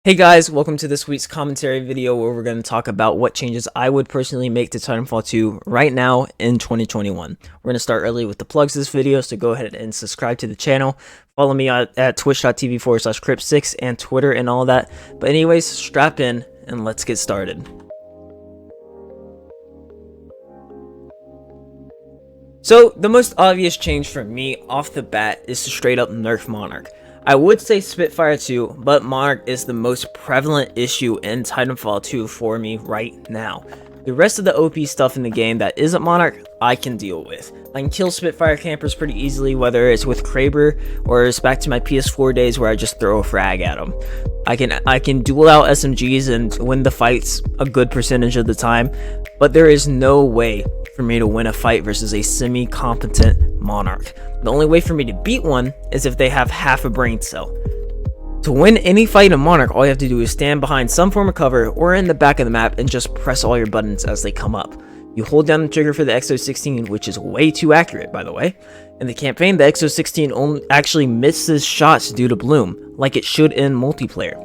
Hey guys, welcome to this week's commentary video where we're going to talk about what changes I would personally make to Titanfall 2 right now in 2021. We're going to start early with the plugs this video, so go ahead and subscribe to the channel. Follow me at twitch.tv/Crip6 and Twitter and all that. But anyways, strap in and let's get started. So the most obvious change for me off the bat is to straight up nerf Monarch. I would say Spitfire too, but Monarch is the most prevalent issue in Titanfall 2 for me right now. The rest of the OP stuff in the game that isn't Monarch, I can deal with. I can kill Spitfire campers pretty easily, whether it's with Kraber or it's back to my PS4 days where I just throw a frag at them. I can duel out SMGs and win the fights a good percentage of the time, but there is no way for me to win a fight versus a semi-competent Monarch. The only way for me to beat one is if they have half a brain cell. To win any fight in Monarch, all you have to do is stand behind some form of cover or in the back of the map and just press all your buttons as they come up. You hold down the trigger for the XO16, which is way too accurate, by the way. In the campaign, the XO16 only actually misses shots due to bloom, like it should in multiplayer.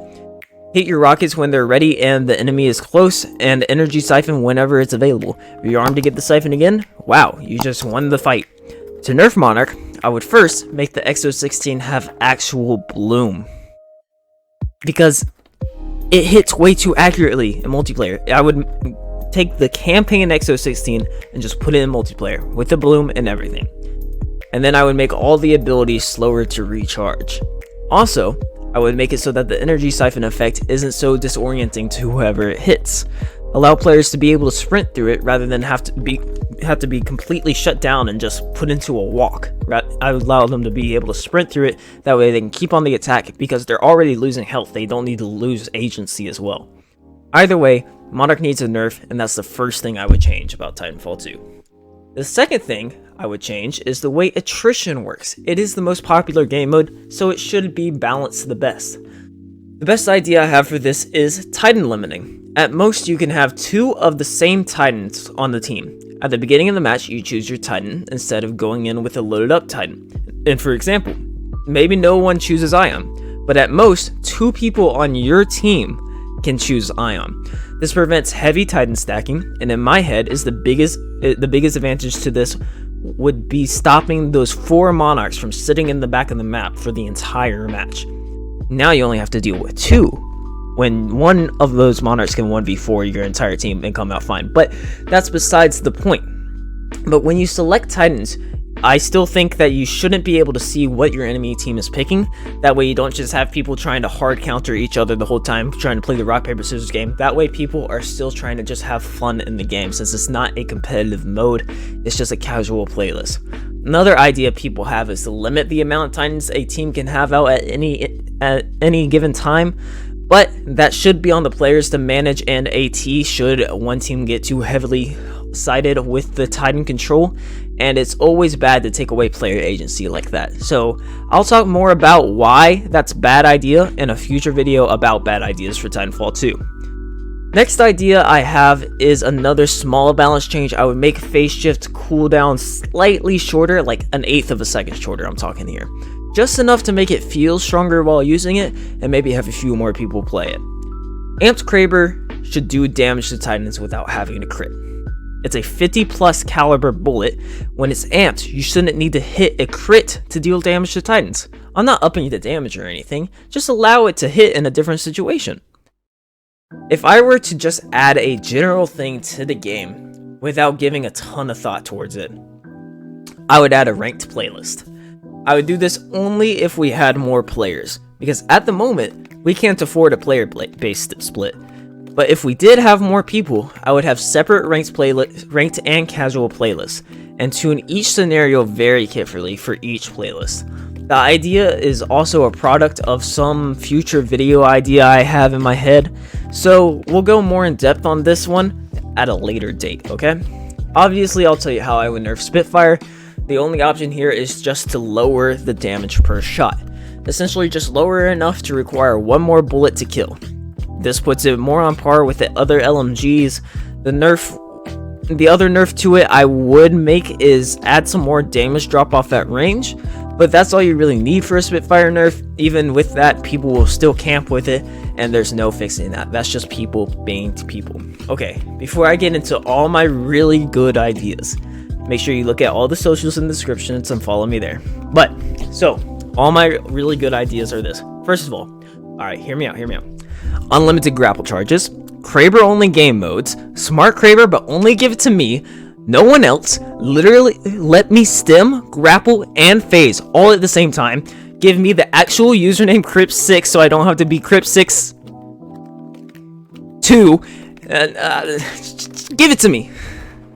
Hit your rockets when they're ready and the enemy is close, and energy siphon whenever it's available. Rearm to get the siphon again? Wow, you just won the fight. To nerf Monarch, I would first make the XO16 have actual bloom, because it hits way too accurately in multiplayer. I would take the campaign XO16 and just put it in multiplayer with the bloom and everything. And then I would make all the abilities slower to recharge. Also, I would make it so that the energy siphon effect isn't so disorienting to whoever it hits. Allow players to be able to sprint through it rather than have to be completely shut down and just put into a walk. I would allow them to be able to sprint through it, that way they can keep on the attack because they're already losing health. They don't need to lose agency as well. Either way, Monarch needs a nerf, and that's the first thing I would change about Titanfall 2. The second thing I would change is the way attrition works. It is the most popular game mode, so it should be balanced the best. The best idea I have for this is Titan limiting. At most, you can have 2 of the same Titans on the team. At the beginning of the match, you choose your Titan instead of going in with a loaded up Titan. And for example, maybe no one chooses Ion, but at most, 2 people on your team can choose Ion. This prevents heavy Titan stacking, and in my head is the biggest advantage to this would be stopping those 4 Monarchs from sitting in the back of the map for the entire match. Now you only have to deal with 2, when one of those Monarchs can 1v4 your entire team and come out fine. But that's besides the point. But when you select Titans, I still think that you shouldn't be able to see what your enemy team is picking. That way you don't just have people trying to hard counter each other the whole time, trying to play the rock, paper, scissors game. That way people are still trying to just have fun in the game, since it's not a competitive mode, it's just a casual playlist. Another idea people have is to limit the amount of Titans a team can have out at any given time. But that should be on the players to manage and AT should one team get too heavily sided with the Titan control, and it's always bad to take away player agency like that. So I'll talk more about why that's a bad idea in a future video about bad ideas for Titanfall 2. Next idea I have is another small balance change. I would make phase shift cooldown slightly shorter, like 1/8 of a second shorter, I'm talking here. Just enough to make it feel stronger while using it, and maybe have a few more people play it. Amped Kraber should do damage to Titans without having to crit. It's a 50+ caliber bullet. When it's amped, you shouldn't need to hit a crit to deal damage to Titans. I'm not upping the damage or anything, just allow it to hit in a different situation. If I were to just add a general thing to the game without giving a ton of thought towards it, I would add a ranked playlist. I would do this only if we had more players, because at the moment, we can't afford a player-based split. But if we did have more people, I would have separate ranked and casual playlists, and tune each scenario very carefully for each playlist. The idea is also a product of some future video idea I have in my head, so we'll go more in depth on this one at a later date, okay? Obviously, I'll tell you how I would nerf Spitfire. The only option here is just to lower the damage per shot. Essentially just lower it enough to require 1 more bullet to kill. This puts it more on par with the other LMGs. The other nerf to it I would make is add some more damage drop off at range, but that's all you really need for a Spitfire nerf. Even with that, people will still camp with it, and there's no fixing that. That's just people being people. Okay, before I get into all my really good ideas, make sure you look at all the socials in the descriptions and follow me there. But, so, all my really good ideas are this. First of alright, hear me out. Unlimited grapple charges, Kraber only game modes, smart Kraber but only give it to me, no one else, literally let me stem, grapple, and phase all at the same time. Give me the actual username Crypt6 so I don't have to be Crypt6 2. Give it to me.